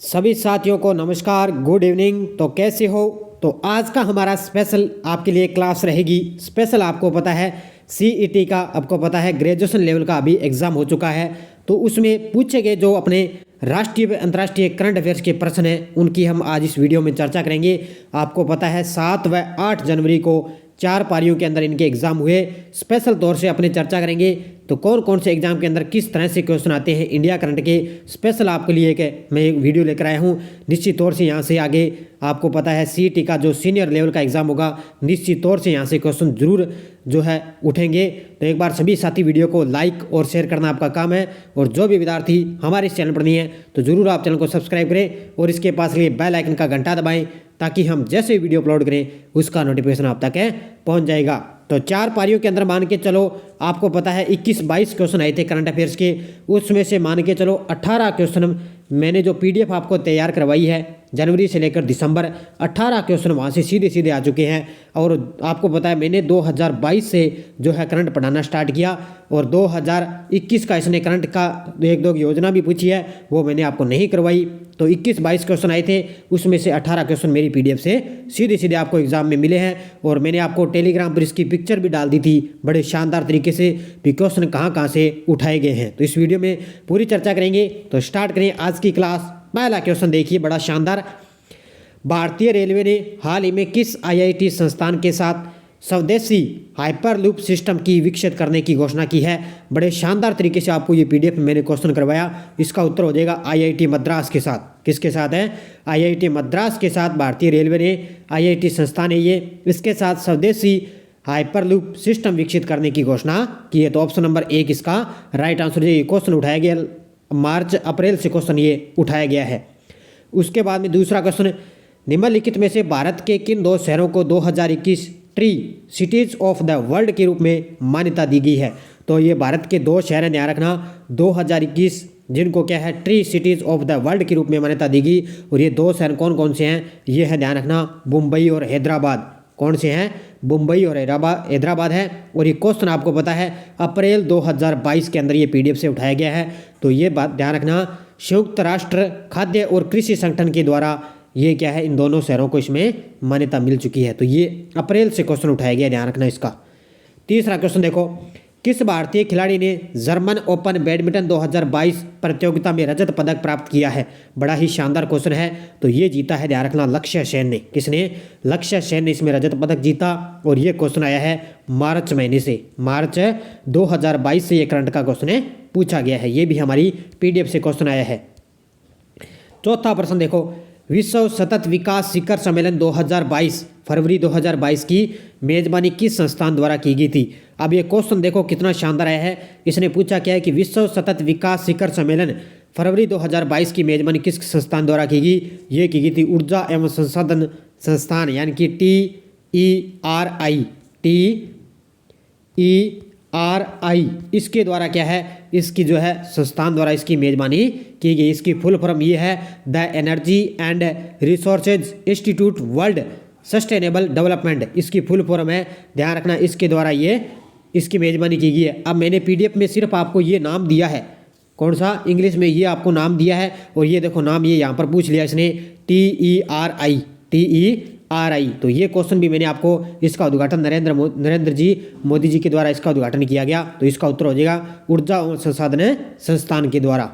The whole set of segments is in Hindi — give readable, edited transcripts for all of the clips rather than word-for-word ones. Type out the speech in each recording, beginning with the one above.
सभी साथियों को नमस्कार, गुड इवनिंग। तो कैसे हो? तो आज का हमारा स्पेशल आपके लिए क्लास रहेगी। स्पेशल आपको पता है सीईटी का, आपको पता है ग्रेजुएशन लेवल का अभी एग्ज़ाम हो चुका है। तो उसमें पूछे गए जो अपने राष्ट्रीय व अंतर्राष्ट्रीय करंट अफेयर्स के प्रश्न हैं उनकी हम आज इस वीडियो में चर्चा करेंगे। आपको पता है 7 व 8 जनवरी को 4 पारियों के अंदर इनके एग्जाम हुए। स्पेशल तौर से अपने चर्चा करेंगे तो कौन कौन से एग्जाम के अंदर किस तरह से क्वेश्चन आते हैं इंडिया करंट के। स्पेशल आपके लिए मैं एक वीडियो लेकर आया हूं। निश्चित तौर से यहां से आगे आपको पता है सीईटी का जो सीनियर लेवल का एग्जाम होगा, निश्चित तौर से यहां से क्वेश्चन जरूर जो है उठेंगे। तो एक बार सभी साथी वीडियो को लाइक और शेयर करना आपका काम है। और जो भी विद्यार्थी हमारे इस चैनल पर नहीं है तो जरूर आप चैनल को सब्सक्राइब करें और इसके पास लिए बेल आइकन का घंटा दबाएं ताकि हम जैसे वीडियो अपलोड करें उसका नोटिफिकेशन आप तक पहुंच जाएगा। तो 4 पारियों के अंदर मान के चलो आपको पता है 21-22 क्वेश्चन आए थे करंट अफेयर्स के। उसमें से मान के चलो 18 क्वेश्चन मैंने जो पीडीएफ आपको तैयार करवाई है जनवरी से लेकर दिसंबर, 18 क्वेश्चन वहाँ से सीधे सीधे आ चुके हैं। और आपको पता है मैंने 2022 से जो है करंट पढ़ाना स्टार्ट किया और 2021 का इसने करंट का एक दो योजना भी पूछी है, वो मैंने आपको नहीं करवाई। तो 21-22 क्वेश्चन आए थे, उसमें से 18 क्वेश्चन मेरी पीडीएफ से सीधे सीधे आपको एग्जाम में मिले हैं। और मैंने आपको टेलीग्राम पर इसकी पिक्चर भी डाल दी थी बड़े शानदार तरीके से भी क्वेश्चन कहाँ कहाँ से उठाए गए हैं। तो इस वीडियो में पूरी चर्चा करेंगे। तो स्टार्ट करें आज की क्लास। पहला क्वेश्चन देखिए, बड़ा शानदार। भारतीय रेलवे ने हाल ही में किस आईआईटी संस्थान के साथ स्वदेशी हाइपरलूप सिस्टम की विकसित करने की घोषणा की है? बड़े शानदार तरीके से आपको ये पीडीएफ में मैंने क्वेश्चन करवाया। इसका उत्तर हो जाएगा आईआईटी मद्रास के साथ। किसके साथ है? आईआईटी मद्रास के साथ भारतीय रेलवे ने, आईआईटी संस्थान है ये, इसके साथ स्वदेशी हाइपरलूप सिस्टम विकसित करने की घोषणा की है। तो ऑप्शन नंबर 1 इसका राइट आंसर है। ये क्वेश्चन उठाया गया मार्च अप्रैल से क्वेश्चन ये उठाया गया है। उसके बाद में दूसरा क्वेश्चन, निम्नलिखित में से भारत के किन 2 शहरों को 2021 tree cities of the world के रूप में मान्यता दी गई है? तो ये भारत के 2 शहर हैं, ध्यान रखना, 2021 जिनको क्या है tree cities of the world के रूप में मान्यता दी गई। और ये 2 शहर कौन कौन से हैं? ये है, ध्यान रखना, मुंबई और हैदराबाद। कौन से हैं? मुंबई और हैदराबाद है। और ये क्वेश्चन आपको पता है अप्रैल 2022 के अंदर ये पीडीएफ से उठाया गया है। तो ये बात ध्यान रखना, संयुक्त राष्ट्र खाद्य और कृषि संगठन के द्वारा ये क्या है, इन दोनों शहरों को इसमें मान्यता मिल चुकी है। तो ये अप्रैल से क्वेश्चन उठाया गया, ध्यान रखना इसका। तीसरा क्वेश्चन देखो, किस भारतीय खिलाड़ी ने जर्मन ओपन बैडमिंटन 2022 प्रतियोगिता में रजत पदक प्राप्त किया है? बड़ा ही शानदार क्वेश्चन है। तो ये जीता है, ध्यान रखना, लक्ष्य सेन ने। किसने? लक्ष्य सेन ने इसमें रजत पदक जीता। और ये क्वेश्चन आया है मार्च महीने से, मार्च 2022 से ये करंट का क्वेश्चन पूछा गया है। ये भी हमारी पीडीएफ से क्वेश्चन आया है। चौथा प्रश्न देखो, विश्व सतत विकास शिखर सम्मेलन 2022 फरवरी 2022 की मेजबानी किस संस्थान द्वारा की गई थी? अब ये क्वेश्चन देखो कितना शानदार आया है। इसने पूछा क्या है कि विश्व सतत विकास शिखर सम्मेलन फरवरी 2022 की मेजबानी किस संस्थान द्वारा की गई? ये की गई थी ऊर्जा एवं संसाधन संस्थान, यानी कि TERI इसके द्वारा क्या है, इसकी जो है संस्थान द्वारा इसकी मेजबानी की गई। इसकी फुल फॉर्म ये है the energy and resources institute world sustainable development, इसकी फुल फॉर्म है, ध्यान रखना। इसके द्वारा ये इसकी मेजबानी की गई है। अब मैंने पीडीएफ में सिर्फ आपको ये नाम दिया है, कौन सा? इंग्लिश में ये आपको नाम दिया है। और ये देखो नाम ये यहाँ पर पूछ लिया इसने, TERI। तो ये क्वेश्चन भी मैंने आपको, इसका उद्घाटन नरेंद्र जी मोदी जी के द्वारा इसका उद्घाटन किया गया। तो इसका उत्तर हो जाएगा ऊर्जा और संसाधन संस्थान के द्वारा।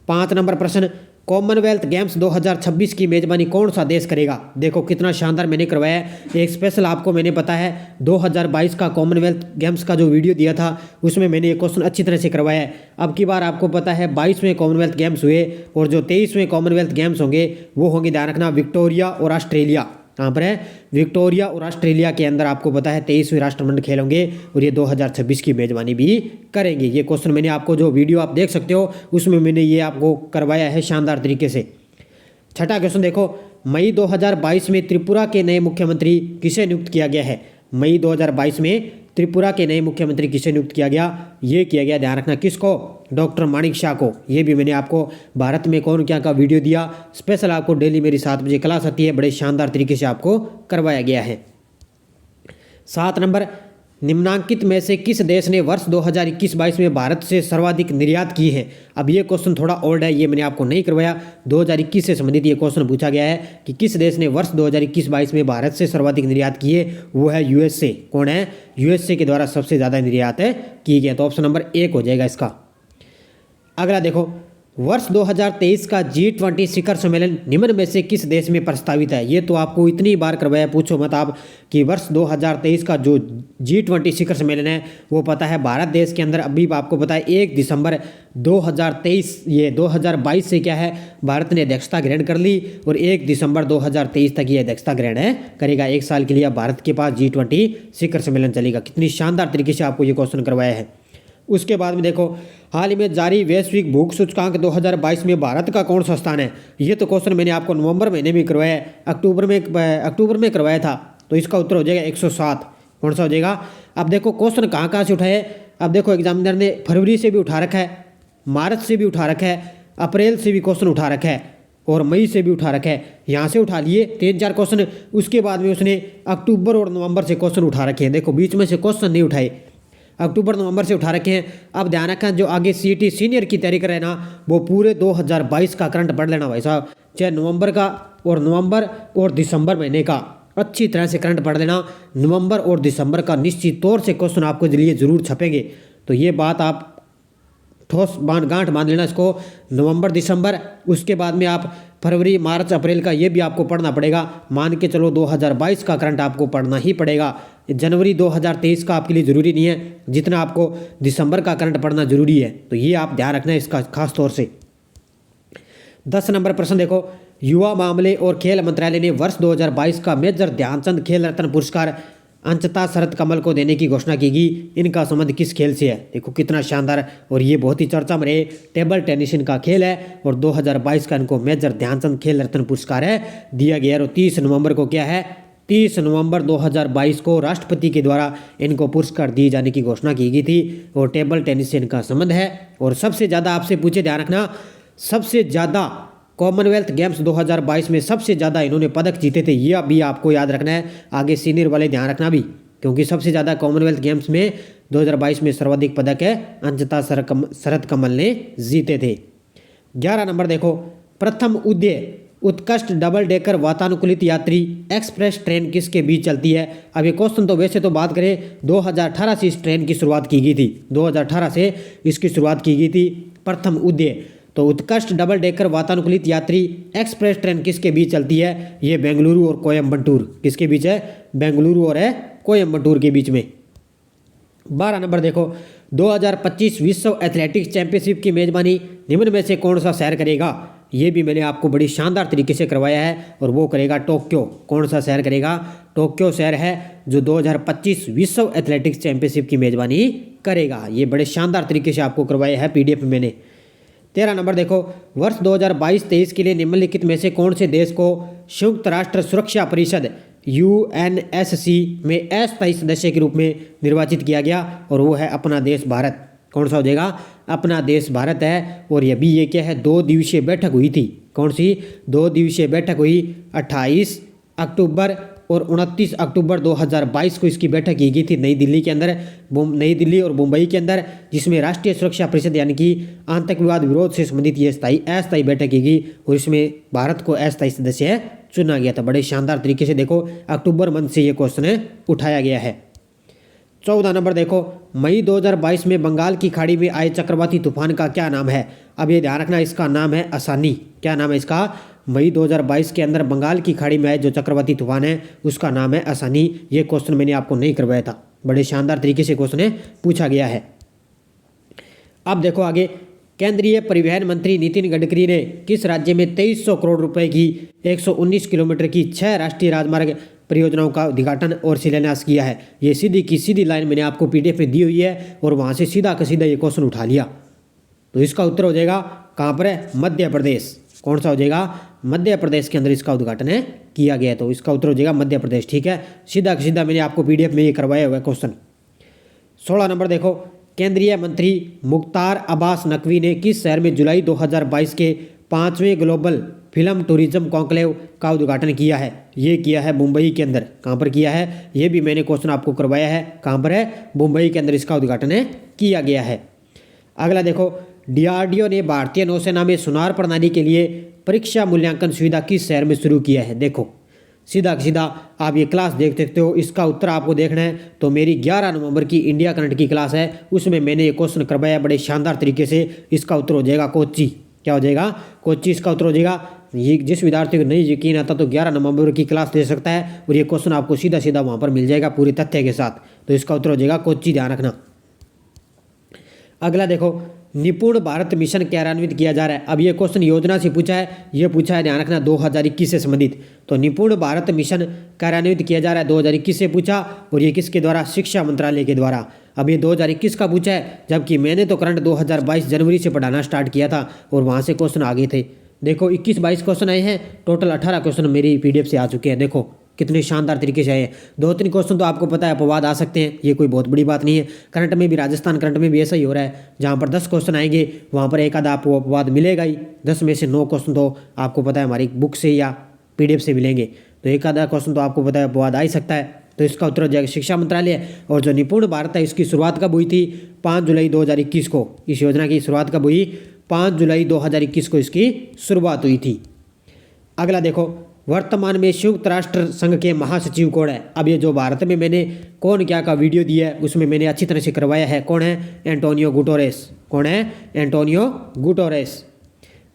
5 नंबर प्रश्न, कॉमनवेल्थ गेम्स 2026 की मेजबानी कौन सा देश करेगा? देखो कितना शानदार मैंने करवाया है। एक स्पेशल आपको मैंने पता है 2022 का कॉमनवेल्थ गेम्स का जो वीडियो दिया था उसमें मैंने ये क्वेश्चन अच्छी तरह से करवाया है। अब की बार आपको पता है 22वें कॉमनवेल्थ गेम्स हुए और जो 23वें कॉमनवेल्थ गेम्स होंगे वो होंगे, ध्यान रखना, विक्टोरिया और ऑस्ट्रेलिया। कहाँ पर है? विक्टोरिया और ऑस्ट्रेलिया के अंदर आपको पता है 23वें राष्ट्रमंडल खेल होंगे और ये 2026 की मेजबानी भी करेंगे। ये क्वेश्चन मैंने आपको, जो वीडियो आप देख सकते हो उसमें मैंने ये आपको करवाया है शानदार तरीके से। छठा क्वेश्चन देखो, मई 2022 में त्रिपुरा के नए मुख्यमंत्री किसे नियुक्त किया गया है? मई 2022 में त्रिपुरा के नए मुख्यमंत्री किसे नियुक्त किया गया? ये किया गया, ध्यान रखना, किसको? डॉक्टर माणिक शाह को। ये भी मैंने आपको भारत में कौन क्या का वीडियो दिया, स्पेशल आपको डेली मेरी 7 बजे क्लास आती है, बड़े शानदार तरीके से आपको करवाया गया है। 7 नंबर, निम्नांकित में से किस देश ने वर्ष 2021-22 में भारत से सर्वाधिक निर्यात की है। अब ये क्वेश्चन थोड़ा ओल्ड है, ये मैंने आपको नहीं करवाया। 2021 से संबंधित ये क्वेश्चन पूछा गया है कि किस देश ने वर्ष 2021-22 में भारत से सर्वाधिक निर्यात की है। वो है यूएसए। कौन है? यूएसए के द्वारा सबसे ज़्यादा निर्यात की गई। तो ऑप्शन नंबर 1 हो जाएगा इसका। अगला देखो, वर्ष 2023 का G20 शिखर सम्मेलन निम्न में से किस देश में प्रस्तावित है। ये तो आपको इतनी बार करवाया, पूछो मत आप, कि वर्ष 2023 का जो G20 शिखर सम्मेलन है वो पता है भारत देश के अंदर। अभी आपको पता है 1 दिसंबर 2023, ये 2022 से क्या है, भारत ने अध्यक्षता ग्रहण कर ली और 1 दिसंबर 2023 तक ये अध्यक्षता ग्रहण करेगा। 1 साल के लिए भारत के पास G20 शिखर सम्मेलन चलेगा। कितनी शानदार तरीके से आपको ये क्वेश्चन करवाया है। उसके बाद में देखो, हाल ही में जारी वैश्विक भूख सूचकांक 2022 में भारत का कौन सा स्थान है। ये तो क्वेश्चन मैंने आपको नवंबर महीने में करवाया है, अक्टूबर में करवाया था। तो इसका उत्तर हो जाएगा 107। कौन सा हो जाएगा? अब देखो क्वेश्चन कहाँ कहाँ से उठाए। अब देखो एग्जामिनर ने फरवरी से भी उठा रखा है, मार्च से भी उठा रखा है, अप्रैल से भी क्वेश्चन उठा रखा है और मई से भी उठा रखा है। यहाँ से उठा लिए 3-4 क्वेश्चन। उसके बाद में उसने अक्टूबर और नवंबर से क्वेश्चन उठा रखे हैं। देखो बीच में से क्वेश्चन नहीं उठाए, अक्टूबर नवंबर से उठा रखे हैं। अब ध्यान रखें, जो आगे सीईटी सीनियर की तैयारी कर रहे हैं ना, वो पूरे 2022 का करंट पढ़ लेना भाई साहब। चाहे नवंबर और दिसंबर महीने का अच्छी तरह से करंट पढ़ लेना। नवंबर और दिसंबर का निश्चित तौर से क्वेश्चन आपको लिए ज़रूर छपेंगे। तो ये बात आप ठोस गांठ बांध लेना इसको। नवंबर दिसंबर, उसके बाद में आप फरवरी मार्च अप्रैल का ये भी आपको पढ़ना पड़ेगा। मान के चलो 2022 का करंट आपको पढ़ना ही पड़ेगा। जनवरी 2023 का आपके लिए ज़रूरी नहीं है जितना आपको दिसंबर का करंट पढ़ना ज़रूरी है। तो ये आप ध्यान रखना है इसका खास तौर से। 10 नंबर प्रश्न देखो, युवा मामले और खेल मंत्रालय ने वर्ष 2022 का मेजर ध्यानचंद खेल रत्न पुरस्कार अंचता शरद कमल को देने की घोषणा की गई। इनका संबंध किस खेल से है। देखो कितना शानदार, और ये बहुत ही चर्चा में रहे। टेबल टेनिस इनका खेल है और 2022 का इनको मेजर ध्यानचंद खेल रत्न पुरस्कार दिया गया है। और 30 नवंबर को क्या है, 30 नवंबर 2022 को राष्ट्रपति के द्वारा इनको पुरस्कार दिए जाने की घोषणा की गई थी और टेबल टेनिस से इनका संबंध है। और सबसे ज़्यादा आपसे पूछे, ध्यान रखना, सबसे ज़्यादा कॉमनवेल्थ गेम्स 2022 में सबसे ज़्यादा इन्होंने पदक जीते थे। ये भी आपको याद रखना है, आगे सीनियर वाले ध्यान रखना भी, क्योंकि सबसे ज़्यादा कॉमनवेल्थ गेम्स में 2022 में सर्वाधिक पदक है अंचता शरद कमल ने जीते थे। 11 नंबर देखो, प्रथम उत्कृष्ट डबल डेकर वातानुकूलित यात्री एक्सप्रेस ट्रेन किसके बीच चलती है। अब ये क्वेश्चन तो वैसे तो बात करें 2018 से इस ट्रेन की शुरुआत की गई थी, 2018 से इसकी शुरुआत की गई थी। प्रथम तो उत्कृष्ट डबल डेकर वातानुकूलित यात्री एक्सप्रेस ट्रेन किसके बीच चलती है। ये बेंगलुरु और कोयम्बटूर, किसके बीच है, बेंगलुरु और कोयम्बटूर के बीच में। 12 नंबर देखो, 2025 विश्व एथलेटिक्स चैंपियनशिप की मेजबानी निम्न में से कौन सा शहर करेगा। ये भी मैंने आपको बड़ी शानदार तरीके से करवाया है और वो करेगा टोक्यो। कौन सा शहर करेगा, टोक्यो शहर है जो 2025 विश्व एथलेटिक्स चैंपियनशिप की मेजबानी करेगा। ये बड़े शानदार तरीके से आपको करवाया है पीडीएफ में मैंने। 13 नंबर देखो, वर्ष 2022-23 के लिए निम्नलिखित में से कौन से देश को संयुक्त राष्ट्र सुरक्षा परिषद UNSC में अस्थायी सदस्य के रूप में निर्वाचित किया गया, और वो है अपना देश भारत। कौन सा हो जाएगा, अपना देश भारत है। और ये क्या है, 2 दिवसीय बैठक हुई थी। कौन सी 2 दिवसीय बैठक हुई, 28 अक्टूबर और 29 अक्टूबर 2022 को इसकी बैठक की गई थी नई दिल्ली के अंदर, नई दिल्ली और मुंबई के अंदर, जिसमें राष्ट्रीय सुरक्षा परिषद यानी कि आतंकवाद विरोध से संबंधित ये अस्थायी बैठक की गई और इसमें भारत को अस्थायी सदस्य चुना गया था। बड़े शानदार तरीके से देखो अक्टूबर मंथ से ये क्वेश्चन उठाया गया है। 14 नंबर देखो, मई 2022 में बंगाल की खाड़ी में आए चक्रवाती तूफान का क्या नाम है। अब ये ध्यान रखना, इसका नाम है असानी। क्या नाम है इसका, मई 2022 के अंदर बंगाल की खाड़ी में आए जो चक्रवाती तूफान है उसका नाम है असानी। ये क्वेश्चन मैंने आपको नहीं करवाया था, बड़े शानदार तरीके से क्वेश्चन पूछा गया है। अब देखो आगे, केंद्रीय परिवहन मंत्री नितिन गडकरी ने किस राज्य में 2300 करोड़ रुपए की 119 किलोमीटर की 6 राष्ट्रीय राजमार्ग परियोजनाओं का उद्घाटन और शिलान्यास किया है। ये सीधी की सीधी लाइन मैंने आपको पीडीएफ में दी हुई है और वहाँ से सीधा का सीधा ये क्वेश्चन उठा लिया। तो इसका उत्तर हो जाएगा कहाँ पर है, मध्य प्रदेश। कौन सा हो जाएगा, मध्य प्रदेश के अंदर इसका उद्घाटन किया गया है। तो इसका उत्तर हो जाएगा मध्य प्रदेश। ठीक है, सीधा का सीधा मैंने आपको पीडीएफ में ये करवाया हुआ है क्वेश्चन। 16 नंबर देखो, केंद्रीय मंत्री मुख्तार अब्बास नकवी ने किस शहर में जुलाई 2022 के 5वें ग्लोबल फिल्म टूरिज्म कॉन्क्लेव का उद्घाटन किया है? ये किया है मुंबई के अंदर। कहाँ पर किया है? ये भी मैंने क्वेश्चन आपको करवाया है। कहाँ पर है? मुंबई के अंदर इसका उद्घाटन किया गया है। अगला देखो, डीआरडीओ ने भारतीय नौसेना में सोनार प्रणाली के लिए परीक्षा मूल्यांकन सुविधा किस शहर में शुरू किया है? देखो सीधा सीधा आप ये क्लास देख सकते हो। इसका उत्तर आपको देखना है तो मेरी 11 नवंबर की इंडिया करंट की क्लास है, उसमें मैंने ये क्वेश्चन करवाया बड़े शानदार तरीके से। इसका उत्तर हो जाएगा कोच्चि। क्या हो जाएगा? कोच्चि इसका उत्तर हो जाएगा। ये जिस विद्यार्थी को नहीं यकीन आता तो 11 नवंबर की क्लास दे सकता है और ये क्वेश्चन आपको सीधा सीधा वहाँ पर मिल जाएगा पूरे तथ्य के साथ। तो इसका उत्तर हो जाएगा कोच्चि, ध्यान रखना। अगला देखो, निपुण भारत मिशन कार्यान्वित किया जा रहा है। अब ये क्वेश्चन योजना से पूछा है, ये पूछा है ध्यान रखना 2021 से संबंधित। तो निपुण भारत मिशन कार्यान्वित किया जा रहा है 2021 से पूछा, और ये किसके द्वारा? शिक्षा मंत्रालय के द्वारा। अब ये 2021 का पूछा है, जबकि मैंने तो करंट 2022 जनवरी से पढ़ाना स्टार्ट किया था और वहाँ से क्वेश्चन आ गए थे। देखो 21-22 क्वेश्चन आए हैं, टोटल 18 क्वेश्चन मेरी PDF से आ चुके हैं। देखो कितने शानदार तरीके से आए हैं। 2-3 क्वेश्चन तो आपको पता है अपवाद आ सकते हैं, ये कोई बहुत बड़ी बात नहीं है। करंट में भी, राजस्थान करंट में भी ऐसा ही हो रहा है, जहाँ पर 10 क्वेश्चन आएंगे वहाँ पर एक आधा आपको अपवाद मिलेगा ही। 10 में से 9 क्वेश्चन तो आपको पता है हमारी बुक से या PDF से मिलेंगे, तो एक आधा क्वेश्चन तो आपको पता है अपवाद आ ही सकता है। तो इसका उत्तर हो जाएगा शिक्षा मंत्रालय। और जो निपुण भारत है इसकी शुरुआत कब हुई थी? 5 जुलाई 2021 को। इस योजना की शुरुआत कब हुई? 5 जुलाई 2021 को इसकी शुरुआत हुई थी। अगला देखो, वर्तमान में संयुक्त राष्ट्र संघ के महासचिव कौन है? अब ये जो भारत में मैंने कौन क्या का वीडियो दिया है उसमें मैंने अच्छी तरह से करवाया है। कौन है? Antonio Guterres. कौन है? Antonio Guterres.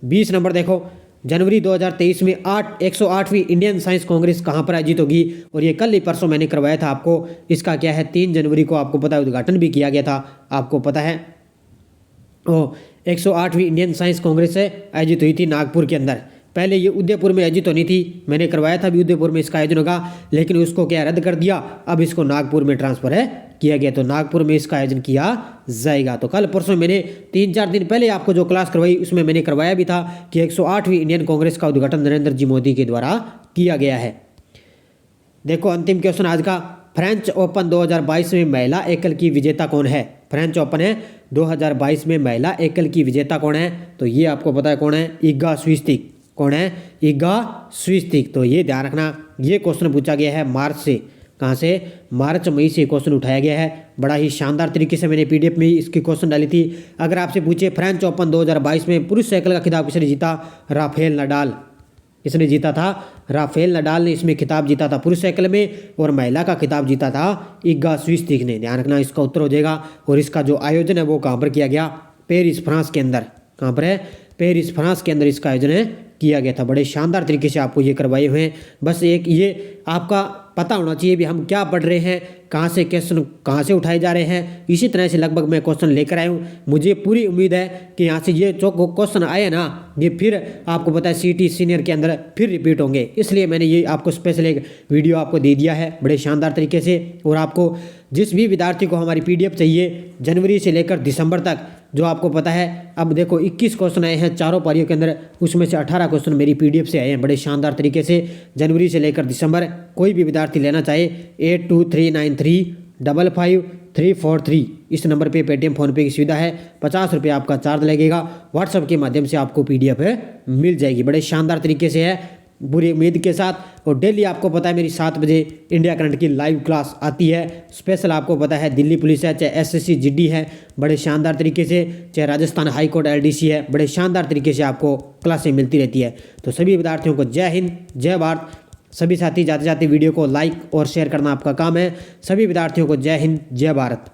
20 नंबर देखो, जनवरी 2023 में 108वीं इंडियन साइंस कांग्रेस कहाँ पर आयोजित होगी? और ये कल ही परसों मैंने करवाया था आपको। इसका क्या है? 3 जनवरी को आपको पता है उद्घाटन भी किया गया था, आपको पता है। 108वीं इंडियन साइंस कांग्रेस आयोजित हुई थी नागपुर के अंदर। पहले ये उदयपुर में आयोजित होनी थी, मैंने करवाया था भी उदयपुर में इसका आयोजन होगा, लेकिन उसको क्या रद्द कर दिया, अब इसको नागपुर में ट्रांसफर किया गया। तो नागपुर में इसका आयोजन किया जाएगा। तो कल परसों मैंने 3-4 दिन पहले आपको जो क्लास करवाई उसमें मैंने करवाया भी था कि 108वीं इंडियन कांग्रेस का उद्घाटन नरेंद्र जी मोदी के द्वारा किया गया है। देखो अंतिम क्वेश्चन आज का, फ्रेंच ओपन 2022 में महिला एकल की विजेता कौन है? फ्रेंच ओपन 2022 में महिला एकल की विजेता कौन है? तो ये आपको पता है कौन है? इगा स्विस्तिक। कौन है? इगा स्विस्तिक। तो ये ध्यान रखना, ये क्वेश्चन पूछा गया है मार्च से। कहाँ से? मार्च मई से क्वेश्चन उठाया गया है। बड़ा ही शानदार तरीके से मैंने PDF में इसकी क्वेश्चन डाली थी। अगर आपसे पूछे फ्रेंच ओपन 2022 में पुरुष साइकिल का खिताब किसने जीता? Rafael Nadal. किसने जीता था? राफेल नडाल ने इसमें खिताब जीता था पुरुष साइकिल में, और महिला का खिताब जीता था इगा स्विस्तिक ने। ध्यान रखना, इसका उत्तर हो जाएगा। और इसका जो आयोजन है वो कहाँ पर किया गया? पेरिस फ्रांस के अंदर। कहाँ पर है? पेरिस फ्रांस के अंदर इसका आयोजन किया गया था। बड़े शानदार तरीके से आपको ये करवाए हुए हैं। बस एक ये आपका पता होना चाहिए भी हम क्या पढ़ रहे हैं, कहाँ से क्वेश्चन कहाँ से उठाए जा रहे हैं। इसी तरह से लगभग मैं क्वेश्चन लेकर आया हूँ। मुझे पूरी उम्मीद है कि यहाँ से ये जो क्वेश्चन आए ना, ये फिर आपको पता है CT सीनियर के अंदर फिर रिपीट होंगे, इसलिए मैंने ये आपको स्पेशल एक वीडियो आपको दे दिया है बड़े शानदार तरीके से। और आपको जिस भी विद्यार्थी को हमारी PDF चाहिए जनवरी से लेकर दिसंबर तक, जो आपको पता है, अब देखो 21 क्वेश्चन आए हैं चारों पारियों के अंदर, उसमें से 18 क्वेश्चन मेरी PDF से आए हैं बड़े शानदार तरीके से। जनवरी से लेकर दिसंबर कोई भी विद्यार्थी लेना चाहे 8239355343 इस नंबर पे पेटीएम फ़ोनपे की सुविधा है। 50 रुपये आपका चार्ज लगेगा। व्हाट्सएप के माध्यम से आपको PDF मिल जाएगी। बड़े शानदार तरीके से है, बुरी उम्मीद के साथ। और डेली आपको पता है मेरी 7 बजे इंडिया करंट की लाइव क्लास आती है। स्पेशल आपको पता है दिल्ली पुलिस है, चाहे SSC GD है, बड़े शानदार तरीके से, चाहे राजस्थान हाई कोर्ट LDC है, बड़े शानदार तरीके से आपको क्लासें मिलती रहती है। तो सभी विद्यार्थियों को जय हिंद, जय भारत। सभी साथी जाते जाते वीडियो को लाइक और शेयर करना आपका काम है। सभी विद्यार्थियों को जय हिंद, जय भारत।